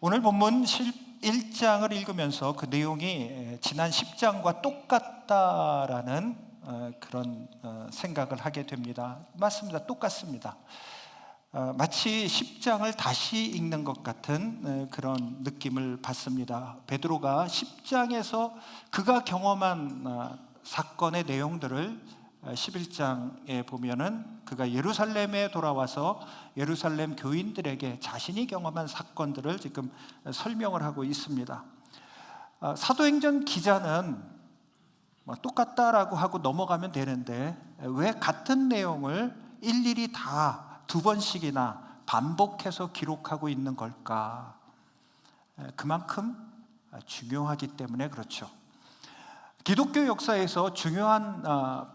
오늘 본문 1장을 읽으면서 그 내용이 지난 10장과 똑같다라는 그런 생각을 하게 됩니다. 맞습니다. 똑같습니다. 마치 10장을 다시 읽는 것 같은 그런 느낌을 받습니다. 베드로가 10장에서 그가 경험한 사건의 내용들을 11장에 보면은 그가 예루살렘에 돌아와서 예루살렘 교인들에게 자신이 경험한 사건들을 지금 설명을 하고 있습니다. 사도행전 기자는 똑같다라고 하고 넘어가면 되는데 왜 같은 내용을 일일이 다 두 번씩이나 반복해서 기록하고 있는 걸까? 그만큼 중요하기 때문에 그렇죠. 기독교 역사에서 중요한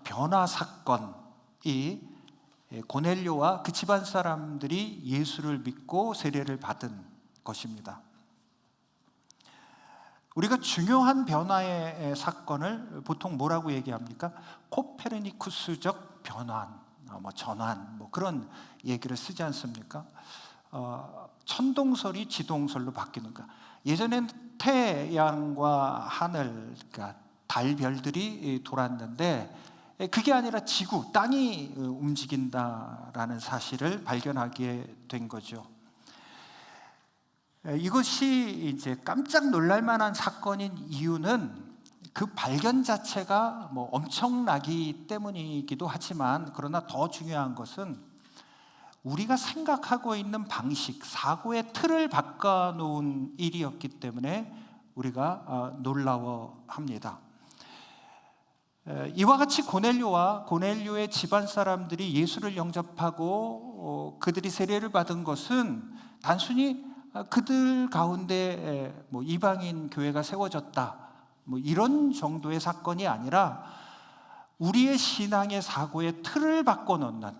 변화 사건이 고넬료와 그 집안 사람들이 예수를 믿고 세례를 받은 것입니다. 우리가 중요한 변화의 사건을 보통 뭐라고 얘기합니까? 코페르니쿠스적 변환, 전환, 그런 얘기를 쓰지 않습니까? 천동설이 지동설로 바뀌는 거. 예전엔 태양과 하늘, 그러니까 달, 별들이 돌았는데 그게 아니라 지구, 땅이 움직인다라는 사실을 발견하게 된 거죠. 이것이 이제 깜짝 놀랄 만한 사건인 이유는 그 발견 자체가 엄청나기 때문이기도 하지만, 그러나 더 중요한 것은 우리가 생각하고 있는 방식, 사고의 틀을 바꿔놓은 일이었기 때문에 우리가 놀라워합니다. 이와 같이 고넬료와 고넬료의 집안 사람들이 예수를 영접하고 그들이 세례를 받은 것은 단순히 그들 가운데 이방인 교회가 세워졌다, 이런 정도의 사건이 아니라 우리의 신앙의 사고의 틀을 바꿔놓는,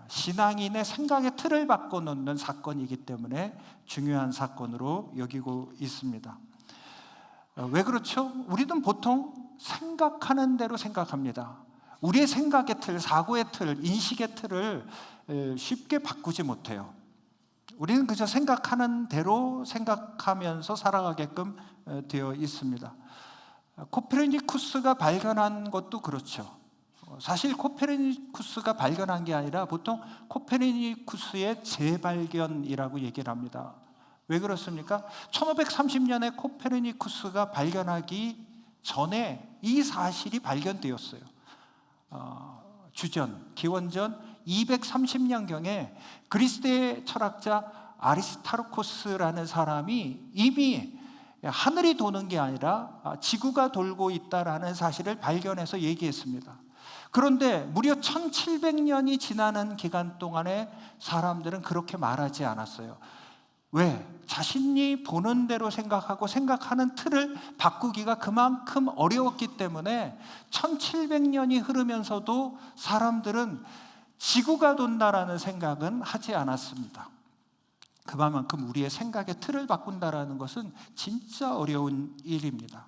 신앙인의 생각의 틀을 바꿔놓는 사건이기 때문에 중요한 사건으로 여기고 있습니다. 왜 그렇죠? 우리는 보통 생각하는 대로 생각합니다. 우리의 생각의 틀, 사고의 틀, 인식의 틀을 쉽게 바꾸지 못해요. 우리는 그저 생각하는 대로 생각하면서 살아가게끔 되어 있습니다. 코페르니쿠스가 발견한 것도 그렇죠. 사실 코페르니쿠스가 발견한 게 아니라 보통 코페르니쿠스의 재발견이라고 얘기를 합니다. 왜 그렇습니까? 1530년에 코페르니쿠스가 발견하기 전에 이 사실이 발견되었어요. 주전, 기원전 230년경에 그리스의 철학자 아리스타르코스라는 사람이 이미 하늘이 도는 게 아니라 지구가 돌고 있다라는 사실을 발견해서 얘기했습니다. 그런데 무려 1700년이 지나는 기간 동안에 사람들은 그렇게 말하지 않았어요. 왜? 자신이 보는 대로 생각하고 생각하는 틀을 바꾸기가 그만큼 어려웠기 때문에 1700년이 흐르면서도 사람들은 지구가 돈다라는 생각은 하지 않았습니다. 그만큼 우리의 생각의 틀을 바꾼다라는 것은 진짜 어려운 일입니다.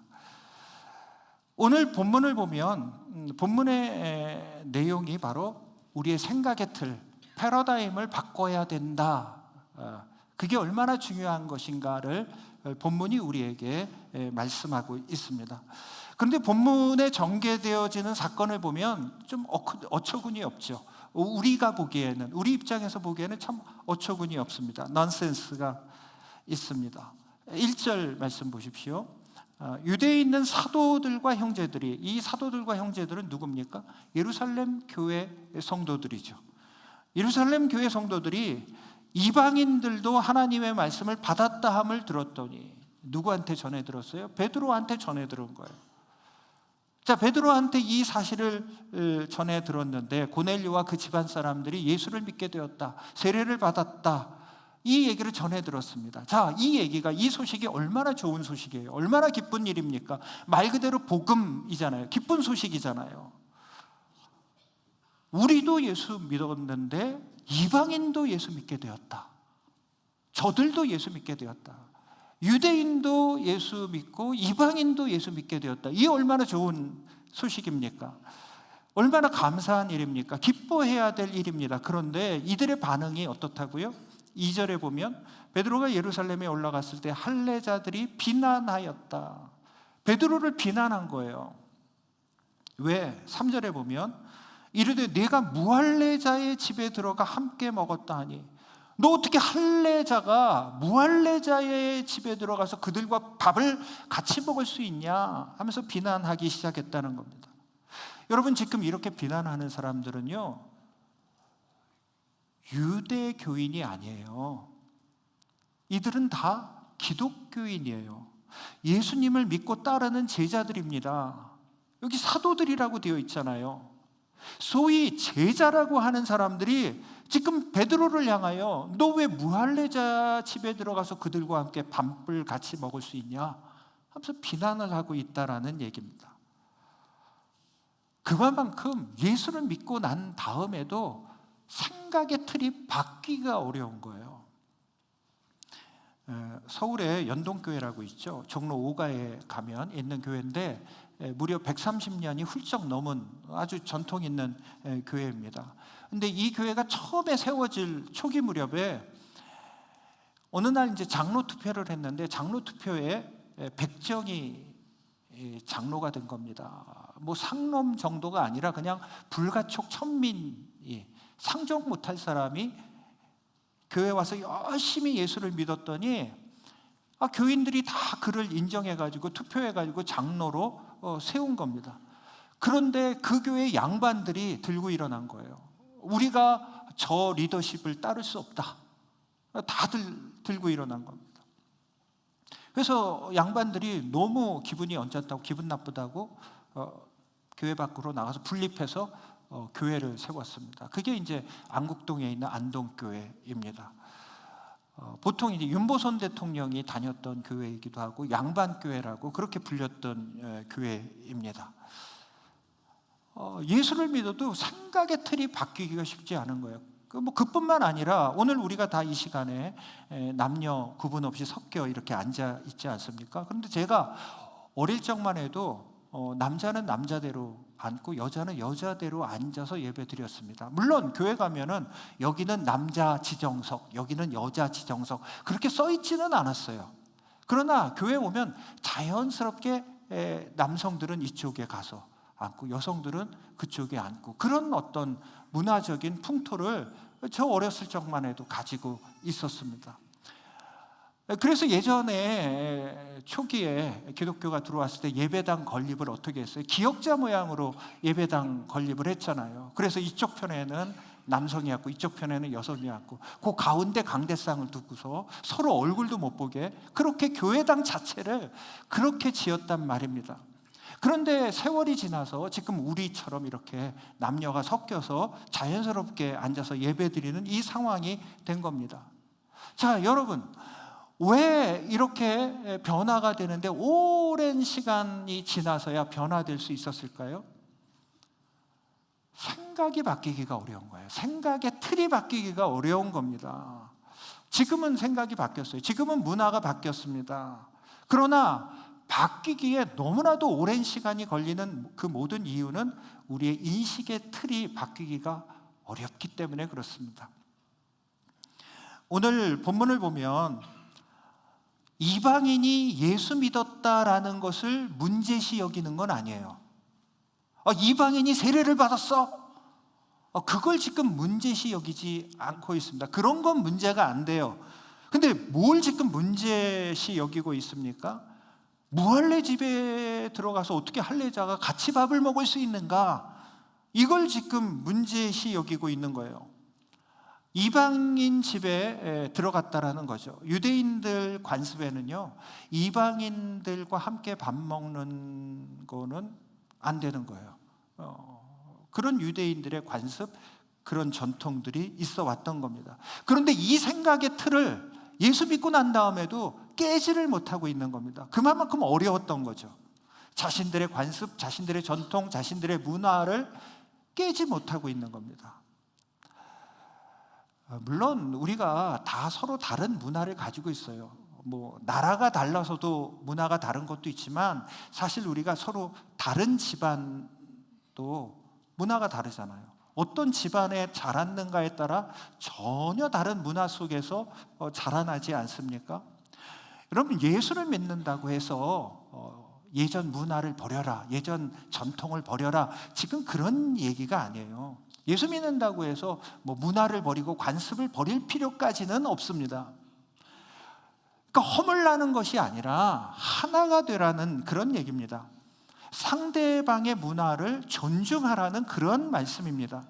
오늘 본문을 보면 본문의 내용이 바로 우리의 생각의 틀, 패러다임을 바꿔야 된다. 그게 얼마나 중요한 것인가를 본문이 우리에게 말씀하고 있습니다. 그런데 본문에 전개되어지는 사건을 보면 좀 어처구니 없죠. 우리가 보기에는, 우리 입장에서 보기에는 참 어처구니 없습니다. 넌센스가 있습니다. 1절 말씀 보십시오. 유대에 있는 사도들과 형제들이, 이 사도들과 형제들은 누굽니까? 예루살렘 교회 성도들이죠. 예루살렘 교회 성도들이 이방인들도 하나님의 말씀을 받았다 함을 들었더니 누구한테 전해 들었어요? 베드로한테 전해 들은 거예요. 자, 베드로한테 이 사실을 전해 들었는데 고넬료와 그 집안 사람들이 예수를 믿게 되었다, 세례를 받았다, 이 얘기를 전해 들었습니다. 자, 이 얘기가, 이 소식이 얼마나 좋은 소식이에요. 얼마나 기쁜 일입니까? 말 그대로 복음이잖아요. 기쁜 소식이잖아요. 우리도 예수 믿었는데 이방인도 예수 믿게 되었다. 저들도 예수 믿게 되었다. 유대인도 예수 믿고 이방인도 예수 믿게 되었다. 이게 얼마나 좋은 소식입니까? 얼마나 감사한 일입니까? 기뻐해야 될 일입니다. 그런데 이들의 반응이 어떻다고요? 2절에 보면 베드로가 예루살렘에 올라갔을 때 할례자들이 비난하였다. 베드로를 비난한 거예요. 왜? 3절에 보면 이르되 내가 무할례자의 집에 들어가 함께 먹었다 하니 너 어떻게 할례자가 무할례자의 집에 들어가서 그들과 밥을 같이 먹을 수 있냐 하면서 비난하기 시작했다는 겁니다. 여러분, 지금 이렇게 비난하는 사람들은요, 유대교인이 아니에요. 이들은 다 기독교인이에요. 예수님을 믿고 따르는 제자들입니다. 여기 사도들이라고 되어 있잖아요. 소위 제자라고 하는 사람들이 지금 베드로를 향하여 너 왜 무할례자 집에 들어가서 그들과 함께 밥을 같이 먹을 수 있냐 하면서 비난을 하고 있다라는 얘기입니다. 그만큼 예수를 믿고 난 다음에도 생각의 틀이 바뀌기가 어려운 거예요. 서울에 연동교회라고 있죠. 종로 5가에 가면 있는 교회인데 무려 130년이 훌쩍 넘은 아주 전통 있는 교회입니다. 근데 이 교회가 처음에 세워질 초기 무렵에 어느 날 이제 장로 투표를 했는데 장로 투표에 백정이 장로가 된 겁니다. 뭐 상놈 정도가 아니라 그냥 불가촉 천민이 상종 못할 사람이 교회 와서 열심히 예수를 믿었더니 교인들이 다 그를 인정해가지고 투표해가지고 장로로 세운 겁니다. 그런데 그 교회 양반들이 들고 일어난 거예요. 우리가 저 리더십을 따를 수 없다. 다들 들고 일어난 겁니다. 그래서 양반들이 너무 기분이 언짢다고, 기분 나쁘다고 교회 밖으로 나가서 분립해서 교회를 세웠습니다. 그게 이제 안국동에 있는 안동교회입니다. 보통 이제 윤보선 대통령이 다녔던 교회이기도 하고 양반교회라고 그렇게 불렸던 교회입니다. 예수를 믿어도 생각의 틀이 바뀌기가 쉽지 않은 거예요. 그뿐만 아니라 오늘 우리가 다 이 시간에 남녀 구분 없이 섞여 이렇게 앉아 있지 않습니까? 그런데 제가 어릴 적만 해도 남자는 남자대로 앉고 여자는 여자대로 앉아서 예배 드렸습니다. 물론 교회 가면은 여기는 남자 지정석, 여기는 여자 지정석 그렇게 써 있지는 않았어요. 그러나 교회 오면 자연스럽게 남성들은 이쪽에 가서 앉고 여성들은 그쪽에 앉고 그런 어떤 문화적인 풍토를 저 어렸을 적만 해도 가지고 있었습니다. 그래서 예전에 초기에 기독교가 들어왔을 때 예배당 건립을 어떻게 했어요? 기역자 모양으로 예배당 건립을 했잖아요. 그래서 이쪽 편에는 남성이 앉고 이쪽 편에는 여성이 앉고 그 가운데 강대상을 두고서 서로 얼굴도 못 보게 그렇게 교회당 자체를 그렇게 지었단 말입니다. 그런데 세월이 지나서 지금 우리처럼 이렇게 남녀가 섞여서 자연스럽게 앉아서 예배드리는 이 상황이 된 겁니다. 자, 여러분, 왜 이렇게 변화가 되는데 오랜 시간이 지나서야 변화될 수 있었을까요? 생각이 바뀌기가 어려운 거예요. 생각의 틀이 바뀌기가 어려운 겁니다. 지금은 생각이 바뀌었어요. 지금은 문화가 바뀌었습니다. 그러나 바뀌기에 너무나도 오랜 시간이 걸리는 그 모든 이유는 우리의 인식의 틀이 바뀌기가 어렵기 때문에 그렇습니다. 오늘 본문을 보면 이방인이 예수 믿었다라는 것을 문제시 여기는 건 아니에요. 이방인이 세례를 받았어. 그걸 지금 문제시 여기지 않고 있습니다. 그런 건 문제가 안 돼요. 근데 뭘 지금 문제시 여기고 있습니까? 무할례 집에 들어가서 어떻게 할례자가 같이 밥을 먹을 수 있는가? 이걸 지금 문제시 여기고 있는 거예요. 이방인 집에 들어갔다라는 거죠. 유대인들 관습에는요, 이방인들과 함께 밥 먹는 거는 안 되는 거예요. 그런 유대인들의 관습, 그런 전통들이 있어 왔던 겁니다. 그런데 이 생각의 틀을 예수 믿고 난 다음에도 깨지를 못하고 있는 겁니다. 그만큼 어려웠던 거죠. 자신들의 관습, 자신들의 전통, 자신들의 문화를 깨지 못하고 있는 겁니다. 물론 우리가 다 서로 다른 문화를 가지고 있어요. 뭐 나라가 달라서도 문화가 다른 것도 있지만 사실 우리가 서로 다른 집안도 문화가 다르잖아요. 어떤 집안에 자랐는가에 따라 전혀 다른 문화 속에서 자라나지 않습니까? 여러분, 예수를 믿는다고 해서 예전 문화를 버려라, 예전 전통을 버려라, 지금 그런 얘기가 아니에요. 예수 믿는다고 해서 뭐 문화를 버리고 관습을 버릴 필요까지는 없습니다. 그러니까 허물나는 것이 아니라 하나가 되라는 그런 얘기입니다. 상대방의 문화를 존중하라는 그런 말씀입니다.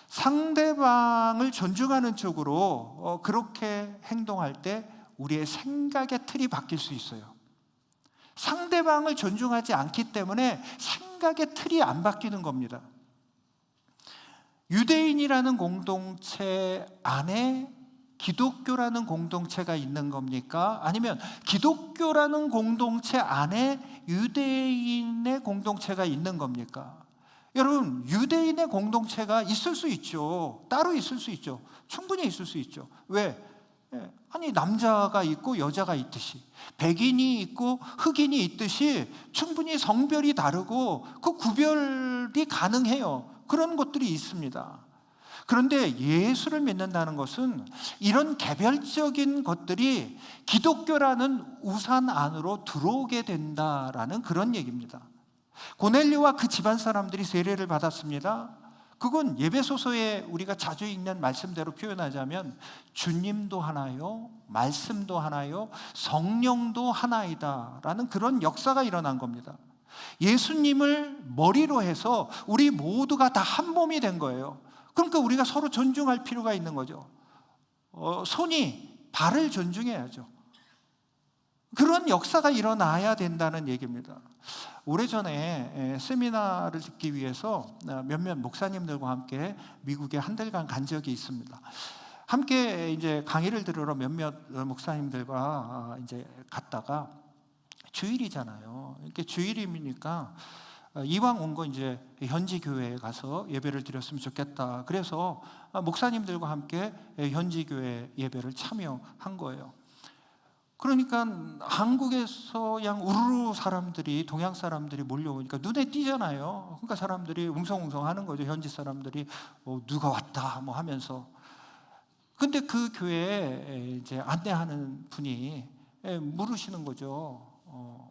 상대방을 존중하는 쪽으로 그렇게 행동할 때 우리의 생각의 틀이 바뀔 수 있어요. 상대방을 존중하지 않기 때문에 생각의 틀이 안 바뀌는 겁니다. 유대인이라는 공동체 안에 기독교라는 공동체가 있는 겁니까? 아니면 기독교라는 공동체 안에 유대인의 공동체가 있는 겁니까? 여러분, 유대인의 공동체가 있을 수 있죠. 따로 있을 수 있죠. 충분히 있을 수 있죠. 왜? 아니, 남자가 있고 여자가 있듯이, 백인이 있고 흑인이 있듯이 충분히 성별이 다르고 그 구별이 가능해요. 그런 것들이 있습니다. 그런데 예수를 믿는다는 것은 이런 개별적인 것들이 기독교라는 우산 안으로 들어오게 된다라는 그런 얘기입니다. 고넬료와 그 집안 사람들이 세례를 받았습니다. 그건 예배소서에 우리가 자주 읽는 말씀대로 표현하자면 주님도 하나요, 말씀도 하나요, 성령도 하나이다 라는 그런 역사가 일어난 겁니다. 예수님을 머리로 해서 우리 모두가 다 한 몸이 된 거예요. 그러니까 우리가 서로 존중할 필요가 있는 거죠. 손이 발을 존중해야죠. 그런 역사가 일어나야 된다는 얘기입니다. 오래전에 세미나를 듣기 위해서 몇몇 목사님들과 함께 미국에 한 달간 간 적이 있습니다. 함께 이제 강의를 들으러 몇몇 목사님들과 이제 갔다가 주일이잖아요. 이렇게 주일이니까 이왕 온 거 이제 현지 교회에 가서 예배를 드렸으면 좋겠다. 그래서 목사님들과 함께 현지 교회 예배를 참여한 거예요. 그러니까 한국에서 그냥 우르르 사람들이, 동양 사람들이 몰려오니까 눈에 띄잖아요. 그러니까 사람들이 웅성웅성 하는 거죠. 현지 사람들이 누가 왔다 뭐 하면서. 근데 그 교회에 이제 안내하는 분이 물으시는 거죠.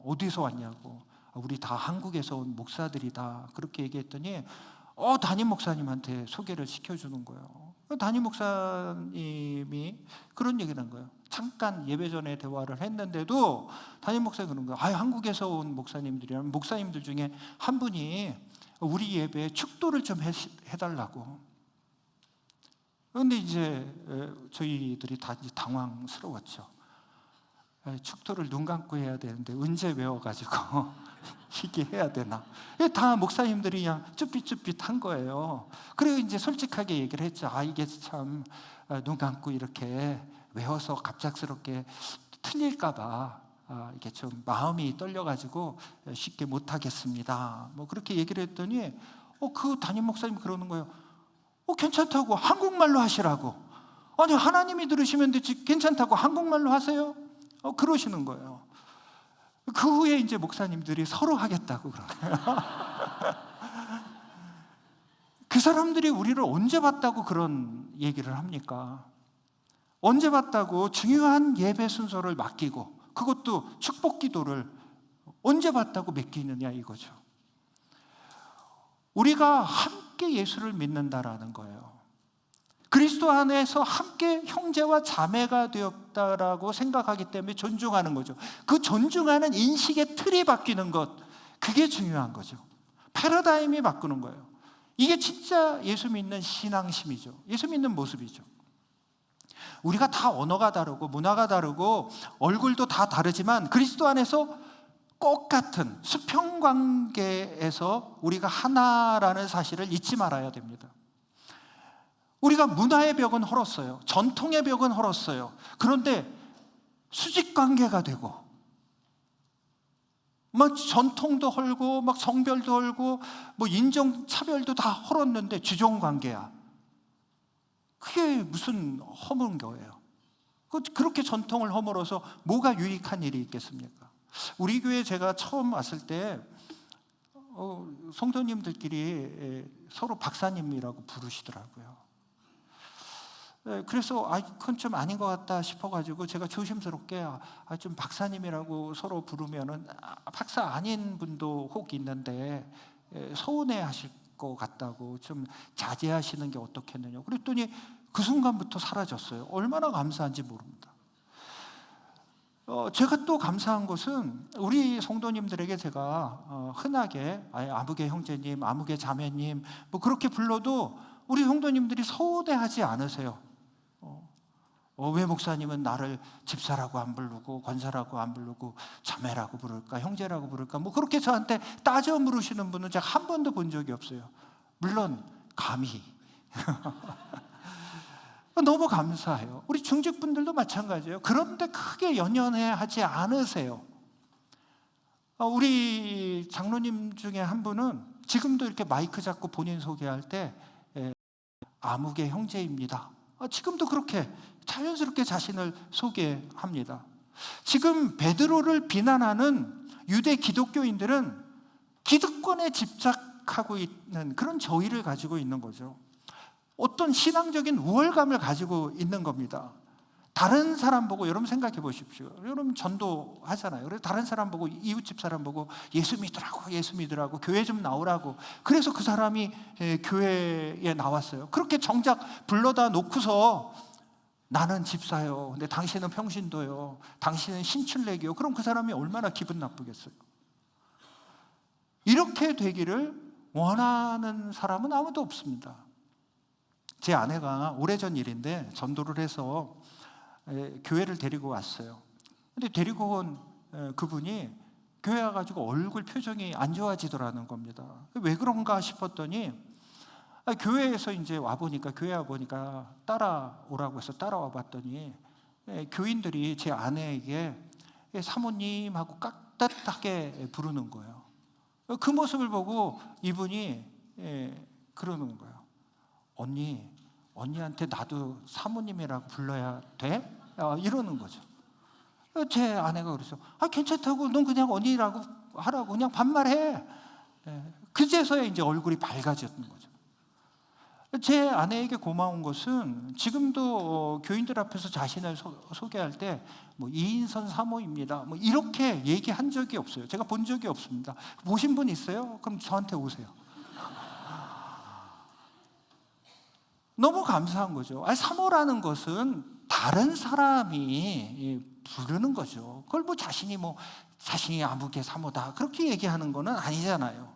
어디서 왔냐고. 우리 다 한국에서 온 목사들이다. 그렇게 얘기했더니 담임 목사님한테 소개를 시켜주는 거예요. 담임 목사님이 그런 얘기를 한 거예요. 잠깐 예배 전에 대화를 했는데도 담임 목사님이 그런 거예요. 한국에서 온 목사님들이라면 목사님들 중에 한 분이 우리 예배에 축도를 좀 해달라고. 그런데 이제 저희들이 다 이제 당황스러웠죠. 축도를 눈 감고 해야 되는데 언제 외워가지고 이게 해야 되나? 다 목사님들이 그냥 쭈삣쭈삣한 거예요. 그리고 이제 솔직하게 얘기를 했죠. 이게 참 눈 감고 이렇게 외워서 갑작스럽게 틀릴까봐 이게 좀 마음이 떨려가지고 쉽게 못하겠습니다. 뭐 그렇게 얘기를 했더니 그 담임 목사님이 그러는 거예요. 괜찮다고 한국말로 하시라고. 아니, 하나님이 들으시면 되지 괜찮다고 한국말로 하세요? 그러시는 거예요. 그 후에 이제 목사님들이 서로 하겠다고 그러네요. 그 사람들이 우리를 언제 봤다고 그런 얘기를 합니까? 언제 봤다고 중요한 예배 순서를 맡기고, 그것도 축복 기도를 언제 봤다고 맡기느냐 이거죠. 우리가 함께 예수를 믿는다라는 거예요. 그리스도 안에서 함께 형제와 자매가 되었다라고 생각하기 때문에 존중하는 거죠. 그 존중하는 인식의 틀이 바뀌는 것, 그게 중요한 거죠. 패러다임이 바꾸는 거예요. 이게 진짜 예수 믿는 신앙심이죠. 예수 믿는 모습이죠. 우리가 다 언어가 다르고 문화가 다르고 얼굴도 다 다르지만 그리스도 안에서 똑같은 수평관계에서 우리가 하나라는 사실을 잊지 말아야 됩니다. 우리가 문화의 벽은 헐었어요. 전통의 벽은 헐었어요. 그런데 수직관계가 되고 막 전통도 헐고 막 성별도 헐고 뭐 인종차별도 다 헐었는데 주종관계야. 그게 무슨 허물은 거예요. 그렇게 전통을 허물어서 뭐가 유익한 일이 있겠습니까? 우리 교회 제가 처음 왔을 때 성도님들끼리 서로 박사님이라고 부르시더라고요. 그래서 그건 좀 아닌 것 같다 싶어가지고 제가 조심스럽게 좀 박사님이라고 서로 부르면은 박사 아닌 분도 혹 있는데 서운해하실 것 같다고 좀 자제하시는 게 어떻겠느냐. 그랬더니 그 순간부터 사라졌어요. 얼마나 감사한지 모릅니다. 제가 또 감사한 것은 우리 성도님들에게 제가 흔하게 아무개 형제님, 아무개 자매님 뭐 그렇게 불러도 우리 성도님들이 서운해하지 않으세요. 왜 목사님은 나를 집사라고 안 부르고 권사라고 안 부르고 자매라고 부를까, 형제라고 부를까, 뭐 그렇게 저한테 따져 물으시는 분은 제가 한 번도 본 적이 없어요. 물론 감히 너무 감사해요. 우리 중직분들도 마찬가지예요. 그런데 크게 연연해하지 않으세요. 우리 장로님 중에 한 분은 지금도 이렇게 마이크 잡고 본인 소개할 때 아무개 형제입니다. 지금도 그렇게 자연스럽게 자신을 소개합니다. 지금 베드로를 비난하는 유대 기독교인들은 기득권에 집착하고 있는 그런 저희를 가지고 있는 거죠. 어떤 신앙적인 우월감을 가지고 있는 겁니다. 다른 사람 보고 여러분 생각해 보십시오. 여러분 전도하잖아요. 그래서 다른 사람 보고 이웃집 사람 보고 예수 믿으라고 교회 좀 나오라고. 그래서 그 사람이 교회에 나왔어요. 그렇게 정작 불러다 놓고서 나는 집사요. 근데 당신은 평신도요. 당신은 신출내기요. 그럼 그 사람이 얼마나 기분 나쁘겠어요. 이렇게 되기를 원하는 사람은 아무도 없습니다. 제 아내가 오래전 일인데 전도를 해서 교회를 데리고 왔어요. 근데 데리고 온 그분이 교회 와가지고 얼굴 표정이 안 좋아지더라는 겁니다. 왜 그런가 싶었더니 교회에서 이제 교회 와보니까 따라오라고 해서 따라와 봤더니 교인들이 제 아내에게 사모님하고 깍듯하게 부르는 거예요. 그 모습을 보고 이분이 그러는 거예요. 언니한테 나도 사모님이라고 불러야 돼? 이러는 거죠. 제 아내가 그래서 괜찮다고, 넌 그냥 언니라고 하라고 그냥 반말해. 그제서야 이제 얼굴이 밝아졌던 거죠. 제 아내에게 고마운 것은 지금도 교인들 앞에서 자신을 소개할 때 뭐 이인선 사모입니다. 뭐 이렇게 얘기한 적이 없어요. 제가 본 적이 없습니다. 보신 분 있어요? 그럼 저한테 오세요. 너무 감사한 거죠. 사모라는 것은 다른 사람이 부르는 거죠. 그걸 자신이 아무개 사모다 그렇게 얘기하는 거는 아니잖아요.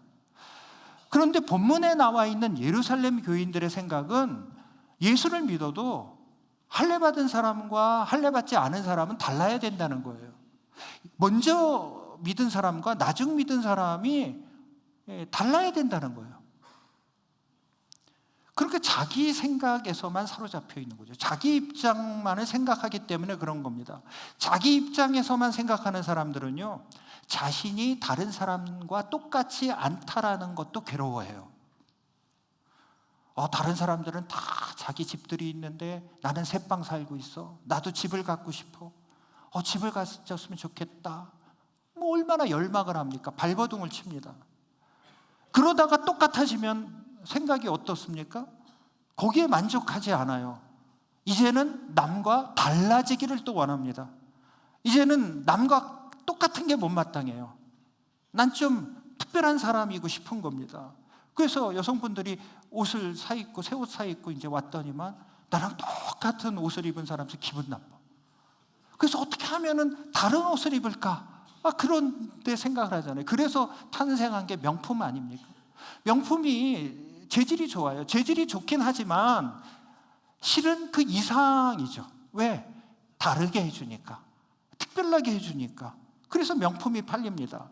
그런데 본문에 나와 있는 예루살렘 교인들의 생각은 예수를 믿어도 할례받은 사람과 할례받지 않은 사람은 달라야 된다는 거예요. 먼저 믿은 사람과 나중 믿은 사람이 달라야 된다는 거예요. 그렇게 자기 생각에서만 사로잡혀 있는 거죠. 자기 입장만을 생각하기 때문에 그런 겁니다. 자기 입장에서만 생각하는 사람들은요, 자신이 다른 사람과 똑같지 않다라는 것도 괴로워해요. 다른 사람들은 다 자기 집들이 있는데 나는 새방 살고 있어. 나도 집을 갖고 싶어. 집을 가졌으면 좋겠다. 뭐 얼마나 열망을 합니까? 발버둥을 칩니다. 그러다가 똑같아지면 생각이 어떻습니까? 거기에 만족하지 않아요. 이제는 남과 달라지기를 또 원합니다. 이제는 남과 똑같은 게 못마땅해요. 난 좀 특별한 사람이고 싶은 겁니다. 그래서 여성분들이 옷을 사 입고 새 옷 사 입고 이제 왔더니만 나랑 똑같은 옷을 입은 사람한테 기분 나빠. 그래서 어떻게 하면은 다른 옷을 입을까? 그런데 생각을 하잖아요. 그래서 탄생한 게 명품 아닙니까? 명품이 재질이 좋아요. 재질이 좋긴 하지만 실은 그 이상이죠. 왜? 다르게 해주니까, 특별하게 해주니까. 그래서 명품이 팔립니다.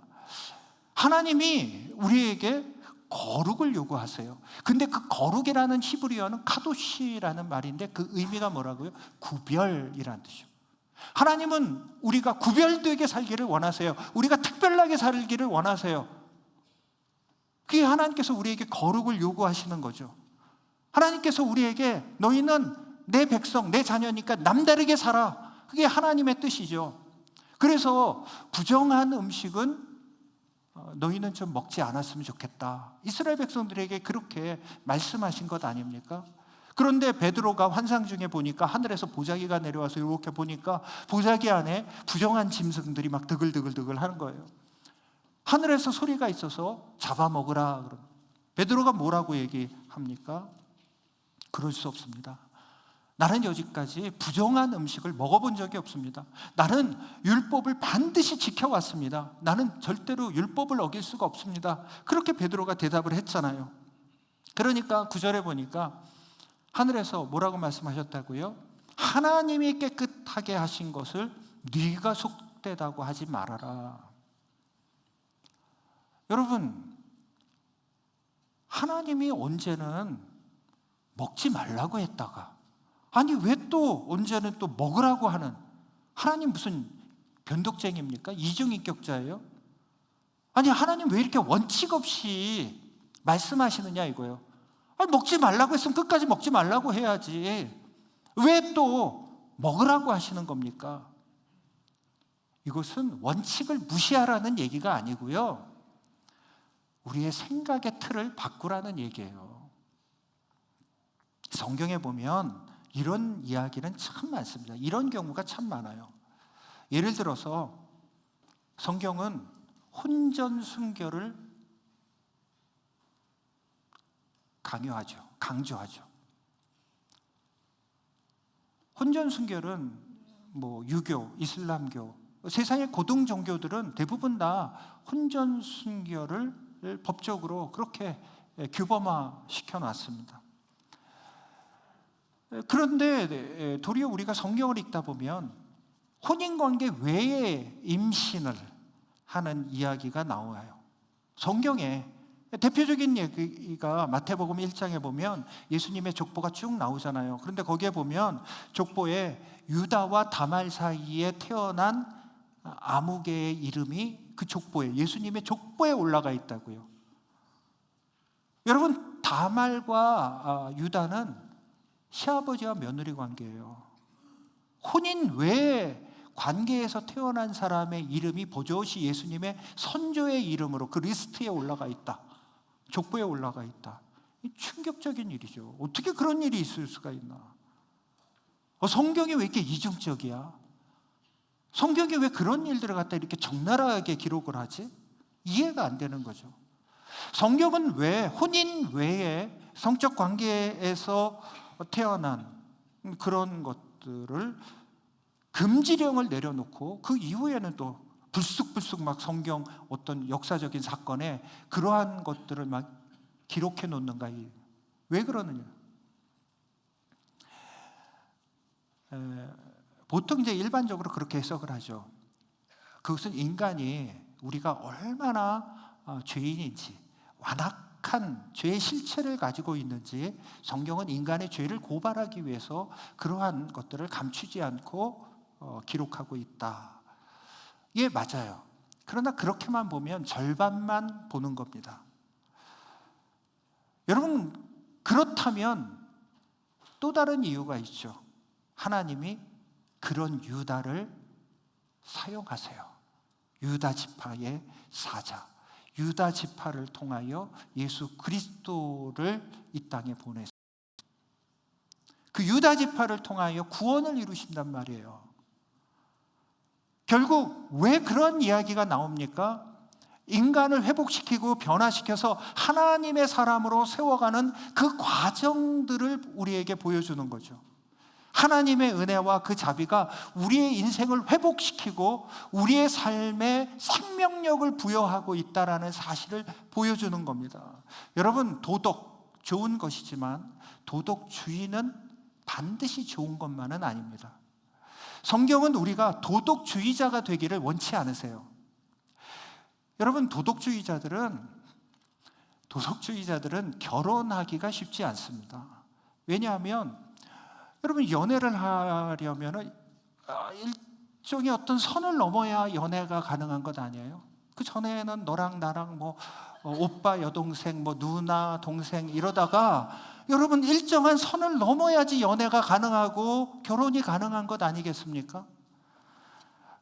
하나님이 우리에게 거룩을 요구하세요. 근데 그 거룩이라는 히브리어는 카도시라는 말인데 그 의미가 뭐라고요? 구별이라는 뜻이요. 하나님은 우리가 구별되게 살기를 원하세요. 우리가 특별하게 살기를 원하세요. 그게 하나님께서 우리에게 거룩을 요구하시는 거죠. 하나님께서 우리에게 너희는 내 백성, 내 자녀니까 남다르게 살아. 그게 하나님의 뜻이죠. 그래서 부정한 음식은 너희는 좀 먹지 않았으면 좋겠다. 이스라엘 백성들에게 그렇게 말씀하신 것 아닙니까? 그런데 베드로가 환상 중에 보니까 하늘에서 보자기가 내려와서 이렇게 보니까 보자기 안에 부정한 짐승들이 막 드글드글 하는 거예요. 하늘에서 소리가 있어서 잡아먹으라. 베드로가 뭐라고 얘기합니까? 그럴 수 없습니다. 나는 여지까지 부정한 음식을 먹어본 적이 없습니다. 나는 율법을 반드시 지켜왔습니다. 나는 절대로 율법을 어길 수가 없습니다. 그렇게 베드로가 대답을 했잖아요. 그러니까 9절에 보니까 하늘에서 뭐라고 말씀하셨다고요? 하나님이 깨끗하게 하신 것을 네가 속되다고 하지 말아라. 여러분, 하나님이 언제는 먹지 말라고 했다가, 아니 왜 또 언제는 또 먹으라고 하는, 하나님 무슨 변덕쟁입니까? 이중인격자예요? 아니 하나님 왜 이렇게 원칙 없이 말씀하시느냐 이거예요. 아니, 먹지 말라고 했으면 끝까지 먹지 말라고 해야지 왜 또 먹으라고 하시는 겁니까? 이것은 원칙을 무시하라는 얘기가 아니고요, 우리의 생각의 틀을 바꾸라는 얘기예요. 성경에 보면 이런 이야기는 참 많습니다. 이런 경우가 참 많아요. 예를 들어서 성경은 혼전 순결을 강조하죠. 혼전 순결은 뭐 유교, 이슬람교, 세상의 고등 종교들은 대부분 다 혼전 순결을 법적으로 그렇게 규범화 시켜놨습니다. 그런데 도리어 우리가 성경을 읽다 보면 혼인관계 외에 임신을 하는 이야기가 나와요. 성경에 대표적인 얘기가 마태복음 1장에 보면 예수님의 족보가 쭉 나오잖아요. 그런데 거기에 보면 족보에 유다와 다말 사이에 태어난 아무개의 이름이 그 족보에, 예수님의 족보에 올라가 있다고요. 여러분, 다말과 유다는 시아버지와 며느리 관계예요. 혼인 외에 관계에서 태어난 사람의 이름이 버젓이 예수님의 선조의 이름으로 그 리스트에 올라가 있다. 족보에 올라가 있다. 충격적인 일이죠. 어떻게 그런 일이 있을 수가 있나? 성경이 왜 이렇게 이중적이야? 성경이 왜 그런 일들을 갖다 이렇게 적나라하게 기록을 하지? 이해가 안 되는 거죠. 성경은 왜 혼인 외에 성적 관계에서 태어난 그런 것들을 금지령을 내려놓고 그 이후에는 또 불쑥불쑥 막 성경 어떤 역사적인 사건에 그러한 것들을 막 기록해 놓는가? 왜 그러느냐? 보통 이제 일반적으로 그렇게 해석을 하죠. 그것은 인간이 우리가 얼마나 죄인인지, 완악한 죄의 실체를 가지고 있는지 성경은 인간의 죄를 고발하기 위해서 그러한 것들을 감추지 않고 기록하고 있다. 예, 맞아요. 그러나 그렇게만 보면 절반만 보는 겁니다. 여러분, 그렇다면 또 다른 이유가 있죠. 하나님이 그런 유다를 사용하세요. 유다 지파의 사자, 유다 지파를 통하여 예수 그리스도를 이 땅에 보내서 그 유다 지파를 통하여 구원을 이루신단 말이에요. 결국 왜 그런 이야기가 나옵니까? 인간을 회복시키고 변화시켜서 하나님의 사람으로 세워가는 그 과정들을 우리에게 보여주는 거죠. 하나님의 은혜와 그 자비가 우리의 인생을 회복시키고 우리의 삶에 생명력을 부여하고 있다는 사실을 보여주는 겁니다. 여러분, 도덕 좋은 것이지만 도덕주의는 반드시 좋은 것만은 아닙니다. 성경은 우리가 도덕주의자가 되기를 원치 않으세요. 여러분, 도덕주의자들은 결혼하기가 쉽지 않습니다. 왜냐하면 여러분, 연애를 하려면 일종의 어떤 선을 넘어야 연애가 가능한 것 아니에요? 그 전에는 너랑 나랑 뭐 오빠, 여동생, 뭐 누나, 동생 이러다가 여러분 일정한 선을 넘어야지 연애가 가능하고 결혼이 가능한 것 아니겠습니까?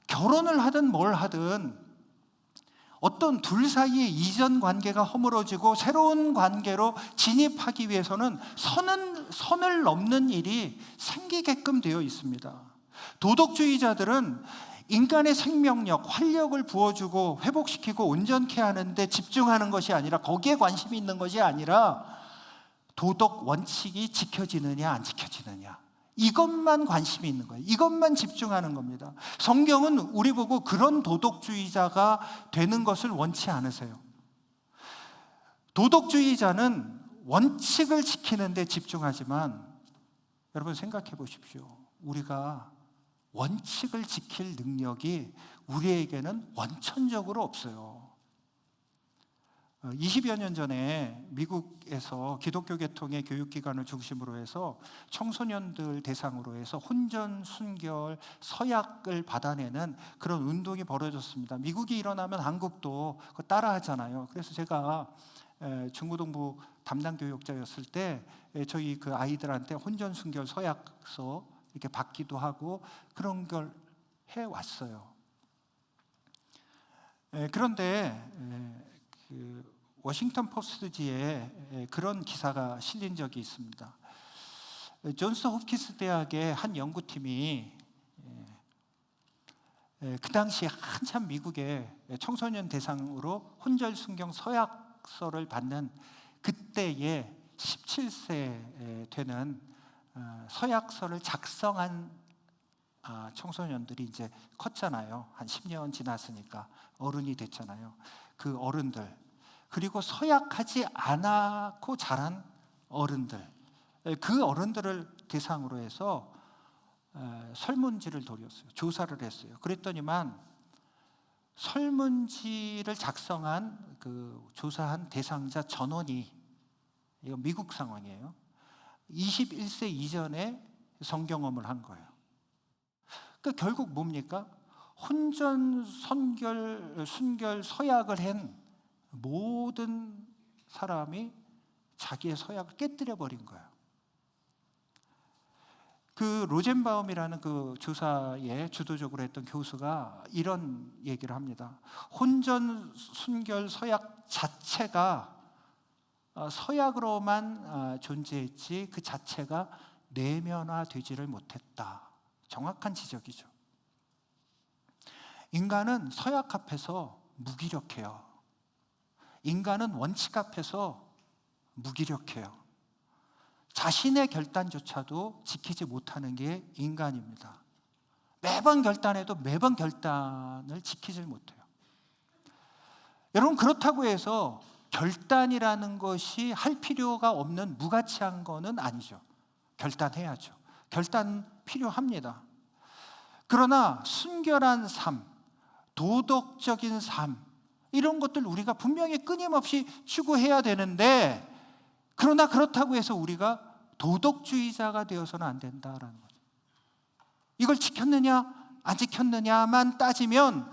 결혼을 하든 뭘 하든 어떤 둘 사이의 이전 관계가 허물어지고 새로운 관계로 진입하기 위해서는 선을 넘는 일이 생기게끔 되어 있습니다. 도덕주의자들은 인간의 생명력, 활력을 부어주고 회복시키고 온전케 하는데 집중하는 것이 아니라, 거기에 관심이 있는 것이 아니라 도덕 원칙이 지켜지느냐 안 지켜지느냐, 이것만 관심이 있는 거예요. 이것만 집중하는 겁니다. 성경은 우리 보고 그런 도덕주의자가 되는 것을 원치 않으세요. 도덕주의자는 원칙을 지키는 데 집중하지만, 여러분 생각해 보십시오. 우리가 원칙을 지킬 능력이 우리에게는 원천적으로 없어요. 20여 년 전에 미국에서 기독교 계통의 교육기관을 중심으로 해서 청소년들 대상으로 해서 혼전, 순결, 서약을 받아내는 그런 운동이 벌어졌습니다. 미국이 일어나면 한국도 그거 따라하잖아요. 그래서 제가 중고등부 담당 교육자였을 때 저희 그 아이들한테 혼전, 순결, 서약서 이렇게 받기도 하고 그런 걸 해왔어요. 그런데 그 워싱턴 포스트지에 그런 기사가 실린 적이 있습니다. 존스 홉킨스 대학의 한 연구팀이 그 당시 한참 미국의 청소년 대상으로 혼절, 순경, 서약서를 받는 그때의 17세 되는 서약서를 작성한 청소년들이 이제 컸잖아요. 한 10년 지났으니까 어른이 됐잖아요. 그 어른들, 그리고 서약하지 않고 자란 어른들, 그 어른들을 대상으로 해서 설문지를 돌렸어요. 조사를 했어요. 그랬더니만 설문지를 작성한 그 조사한 대상자 전원이, 이거 미국 상황이에요, 21세 이전에 성경험을 한 거예요. 그러니까 결국 뭡니까? 혼전, 순결, 서약을 한 모든 사람이 자기의 서약을 깨뜨려 버린 거예요. 그 로젠바움이라는 그 조사에 주도적으로 했던 교수가 이런 얘기를 합니다. 혼전, 순결, 서약 자체가 서약으로만 존재했지 그 자체가 내면화되지를 못했다. 정확한 지적이죠. 인간은 서약 앞에서 무기력해요. 인간은 원칙 앞에서 무기력해요. 자신의 결단조차도 지키지 못하는 게 인간입니다. 매번 결단해도 매번 결단을 지키질 못해요. 여러분, 그렇다고 해서 결단이라는 것이 할 필요가 없는 무가치한 거는 아니죠. 결단해야죠. 결단 필요합니다. 그러나 순결한 삶, 도덕적인 삶, 이런 것들 우리가 분명히 끊임없이 추구해야 되는데, 그러나 그렇다고 해서 우리가 도덕주의자가 되어서는 안 된다라는 거죠. 이걸 지켰느냐 안 지켰느냐만 따지면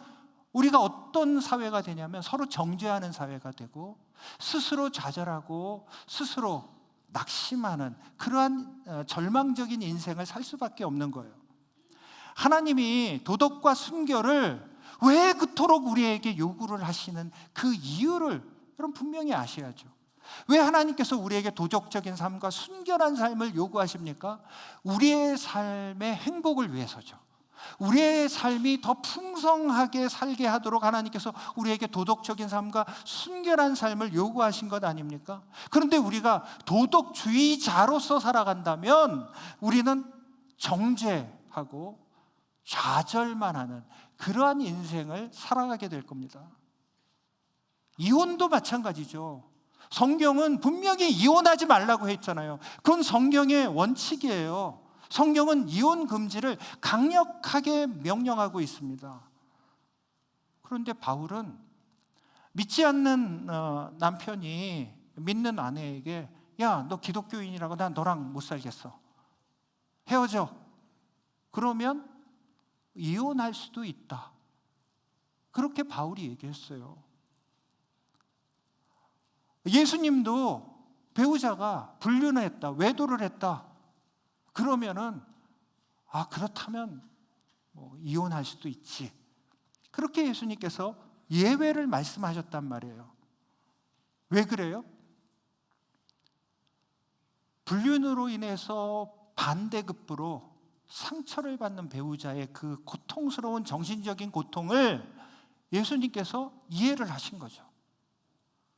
우리가 어떤 사회가 되냐면 서로 정죄하는 사회가 되고, 스스로 좌절하고 스스로 낙심하는 그러한 절망적인 인생을 살 수밖에 없는 거예요. 하나님이 도덕과 순결을 왜 그토록 우리에게 요구를 하시는 그 이유를 여러분 분명히 아셔야죠. 왜 하나님께서 우리에게 도덕적인 삶과 순결한 삶을 요구하십니까? 우리의 삶의 행복을 위해서죠. 우리의 삶이 더 풍성하게 살게 하도록 하나님께서 우리에게 도덕적인 삶과 순결한 삶을 요구하신 것 아닙니까? 그런데 우리가 도덕주의자로서 살아간다면 우리는 정죄하고 좌절만 하는 그러한 인생을 살아가게 될 겁니다. 이혼도 마찬가지죠. 성경은 분명히 이혼하지 말라고 했잖아요. 그건 성경의 원칙이에요. 성경은 이혼 금지를 강력하게 명령하고 있습니다. 그런데 바울은 믿지 않는 남편이 믿는 아내에게, 야, 너 기독교인이라고 난 너랑 못 살겠어, 헤어져, 그러면 이혼할 수도 있다, 그렇게 바울이 얘기했어요. 예수님도 배우자가 불륜을 했다, 외도를 했다, 그러면은 그렇다면 뭐 이혼할 수도 있지, 그렇게 예수님께서 예외를 말씀하셨단 말이에요. 왜 그래요? 불륜으로 인해서 반대급부로 상처를 받는 배우자의 그 고통스러운 정신적인 고통을 예수님께서 이해를 하신 거죠.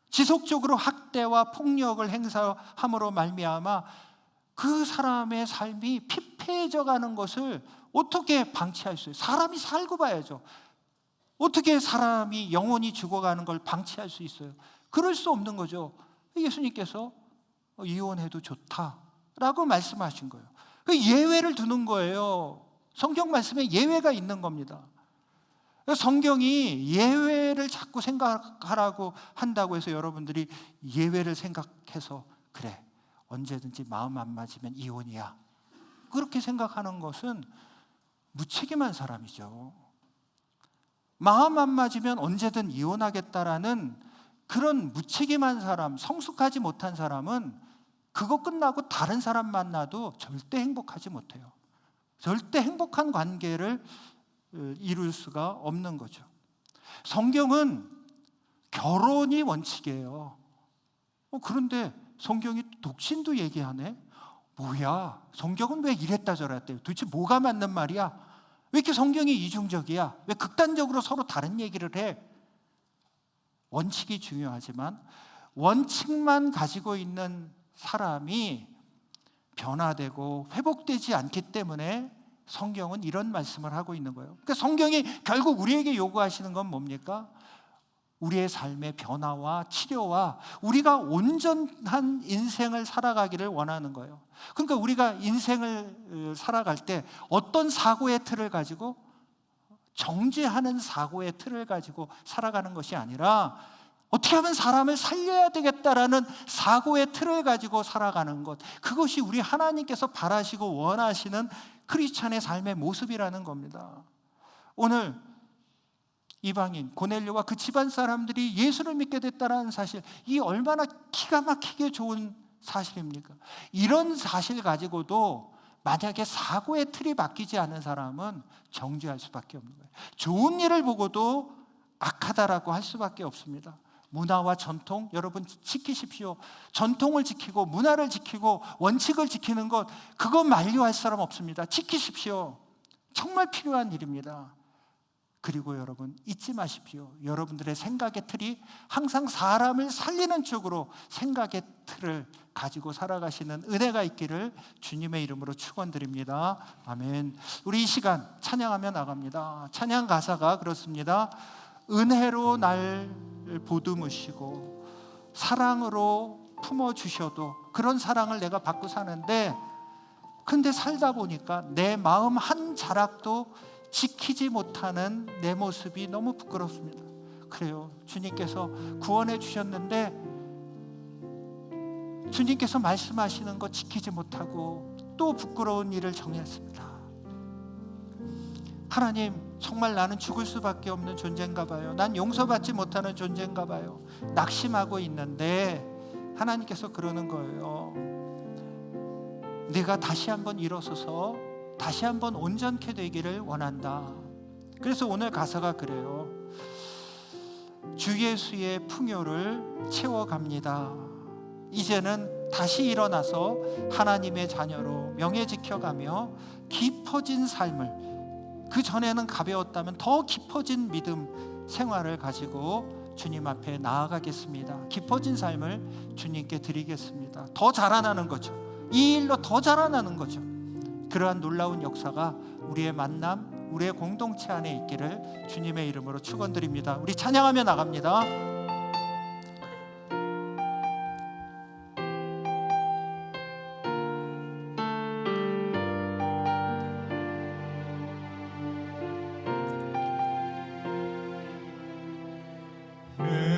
지속적으로 학대와 폭력을 행사함으로 말미암아 그 사람의 삶이 피폐해져 가는 것을 어떻게 방치할 수 있어요? 사람이 살고 봐야죠. 어떻게 사람이 영원히 죽어가는 걸 방치할 수 있어요? 그럴 수 없는 거죠. 예수님께서 이혼해도 좋다라고 말씀하신 거예요. 예외를 두는 거예요. 성경 말씀에 예외가 있는 겁니다. 성경이 예외를 자꾸 생각하라고 한다고 해서 여러분들이 예외를 생각해서 그래, 언제든지 마음 안 맞으면 이혼이야, 그렇게 생각하는 것은 무책임한 사람이죠. 마음 안 맞으면 언제든 이혼하겠다라는 그런 무책임한 사람, 성숙하지 못한 사람은 그거 끝나고 다른 사람 만나도 절대 행복하지 못해요. 절대 행복한 관계를 이룰 수가 없는 거죠. 성경은 결혼이 원칙이에요. 그런데 성경이 독신도 얘기하네? 뭐야, 성경은 왜 이랬다 저랬대요? 도대체 뭐가 맞는 말이야? 왜 이렇게 성경이 이중적이야? 왜 극단적으로 서로 다른 얘기를 해? 원칙이 중요하지만 원칙만 가지고 있는 사람이 변화되고 회복되지 않기 때문에 성경은 이런 말씀을 하고 있는 거예요. 그러니까 성경이 결국 우리에게 요구하시는 건 뭡니까? 우리의 삶의 변화와 치료와 우리가 온전한 인생을 살아가기를 원하는 거예요. 그러니까 우리가 인생을 살아갈 때 어떤 사고의 틀을 가지고, 정죄하는 사고의 틀을 가지고 살아가는 것이 아니라 어떻게 하면 사람을 살려야 되겠다라는 사고의 틀을 가지고 살아가는 것, 그것이 우리 하나님께서 바라시고 원하시는 크리스찬의 삶의 모습이라는 겁니다. 오늘 이방인 고넬료와 그 집안 사람들이 예수를 믿게 됐다는 사실, 이 얼마나 기가 막히게 좋은 사실입니까? 이런 사실 가지고도 만약에 사고의 틀이 바뀌지 않은 사람은 정죄할 수밖에 없는 거예요. 좋은 일을 보고도 악하다라고 할 수밖에 없습니다. 문화와 전통, 여러분 지키십시오. 전통을 지키고 문화를 지키고 원칙을 지키는 것, 그거 만류할 사람 없습니다. 지키십시오. 정말 필요한 일입니다. 그리고 여러분 잊지 마십시오. 여러분들의 생각의 틀이 항상 사람을 살리는 쪽으로 생각의 틀을 가지고 살아가시는 은혜가 있기를 주님의 이름으로 축원드립니다. 아멘. 우리 이 시간 찬양하며 나갑니다. 찬양 가사가 그렇습니다. 은혜로 날 보듬으시고 사랑으로 품어주셔도, 그런 사랑을 내가 받고 사는데, 근데 살다 보니까 내 마음 한 자락도 지키지 못하는 내 모습이 너무 부끄럽습니다. 그래요. 주님께서 구원해 주셨는데 주님께서 말씀하시는 거 지키지 못하고 또 부끄러운 일을 정했습니다. 하나님, 정말 나는 죽을 수밖에 없는 존재인가 봐요. 난 용서받지 못하는 존재인가 봐요. 낙심하고 있는데 하나님께서 그러는 거예요. 내가 다시 한번 일어서서 다시 한번 온전케 되기를 원한다. 그래서 오늘 가사가 그래요. 주 예수의 풍요를 채워갑니다. 이제는 다시 일어나서 하나님의 자녀로 명예 지켜가며 깊어진 삶을, 그 전에는 가벼웠다면 더 깊어진 믿음 생활을 가지고 주님 앞에 나아가겠습니다. 깊어진 삶을 주님께 드리겠습니다. 더 자라나는 거죠. 이 일로 더 자라나는 거죠. 그러한 놀라운 역사가 우리의 만남, 우리의 공동체 안에 있기를 주님의 이름으로 축원드립니다. 우리 찬양하며 나갑니다. 내